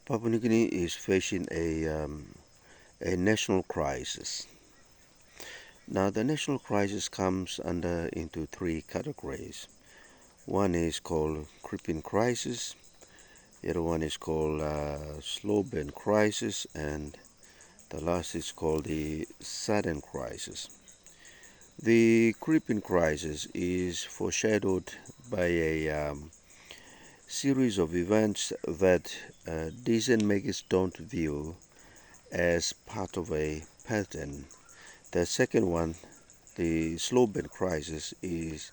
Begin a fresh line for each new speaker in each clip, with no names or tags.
Papua New Guinea is facing a national crisis. Now, the national crisis comes into three categories. One is called creeping crisis. The other one is called slow burn crisis, and the last is called the sudden crisis. The creeping crisis is foreshadowed by a series of events that decision makers don't view as part of a pattern. The second one, the slow burn crisis, is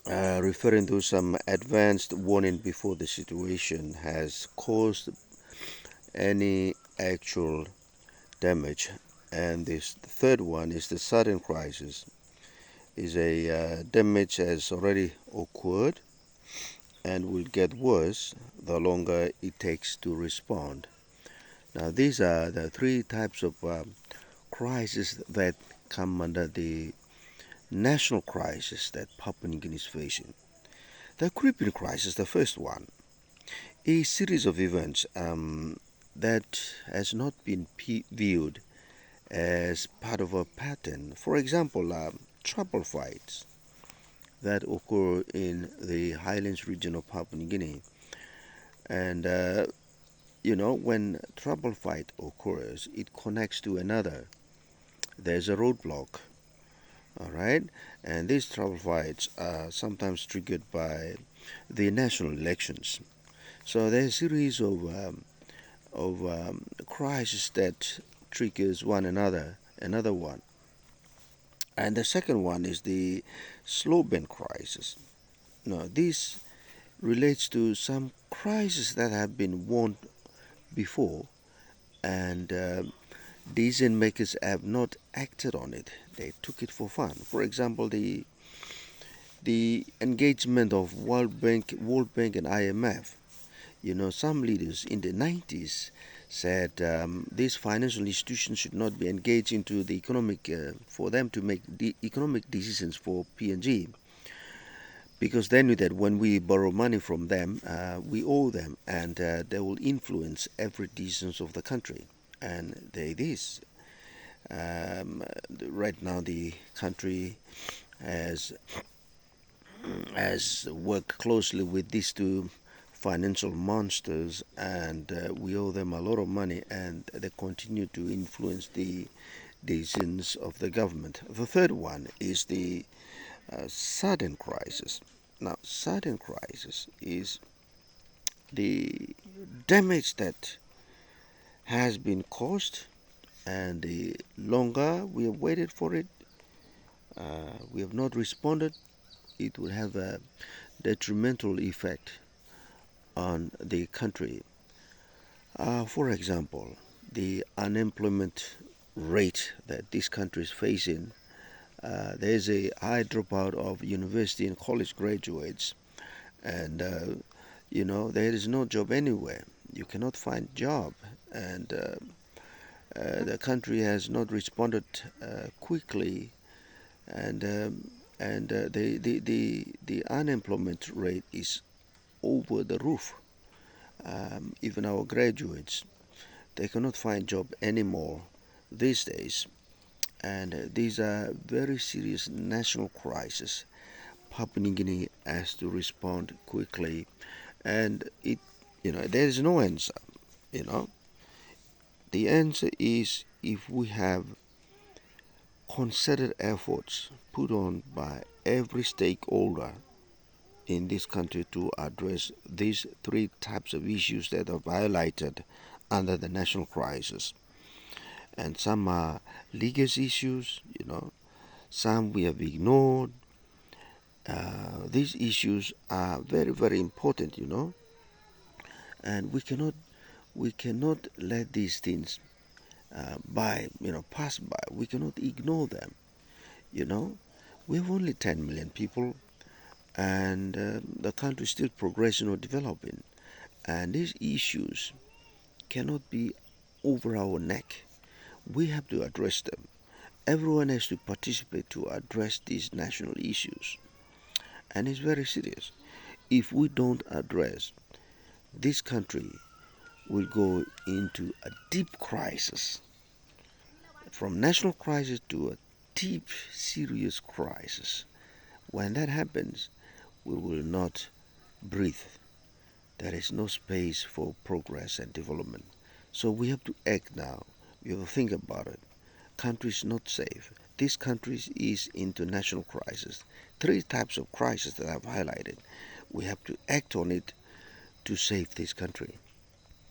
referring to some advanced warning before the situation has caused any actual damage. And this third one is the sudden crisis, is a damage has already occurred and will get worse the longer it takes to respond. Now, these are the three types of crises that come under the national crisis that Papua New Guinea is facing. The creeping crisis, the first one, a series of events that has not been viewed as part of a pattern. For example, trouble fights that occur in the highlands region of Papua New Guinea. And when trouble fight occurs, it connects to another. There's a roadblock, all right? And these trouble fights are sometimes triggered by the national elections. So there's a series of crises that triggers another one. And the second one is the slow burn crisis. Now, this relates to some crises that have been warned before, and decision makers have not acted on it. They took it for fun. For example, the engagement of World Bank and IMF. Some leaders in the 90s said these financial institutions should not be engaged into the economic for them to make the economic decisions for PNG, because they knew that when we borrow money from them, we owe them, and they will influence every decisions of the country. And they this. Right now, the country has worked closely with these two financial monsters, and we owe them a lot of money, and they continue to influence the decisions of the government. The third one is the sudden crisis. Now, sudden crisis is the damage that has been caused, and the longer we have waited for it, we have not responded, it will have a detrimental effect on the country. For example, the unemployment rate that this country is facing, there is a high dropout of university and college graduates, and there is no job anywhere. You cannot find job, and the country has not responded quickly, and the unemployment rate is over the roof. Even our graduates, they cannot find job anymore these days, and these are very serious national crises. Papua New Guinea has to respond quickly, and there is no answer. You know, the answer is if we have concerted efforts put on by every stakeholder in this country to address these three types of issues that are highlighted under the national crisis. And some are legacy issues, some we have ignored. These issues are very, very important, and we cannot let these things pass by. We cannot ignore them. We have only 10 million people, and the country is still progressing or developing, and these issues cannot be over our neck. We have to address them. Everyone has to participate to address these national issues, and it's very serious. If we don't address this country will go into a deep crisis, from national crisis to a deep, serious crisis. When that happens, we will not breathe. There is no space for progress and development. So we have to act now. We have to think about it. Country is not safe. This country is into national crisis. Three types of crisis that I've highlighted. We have to act on it to save this country.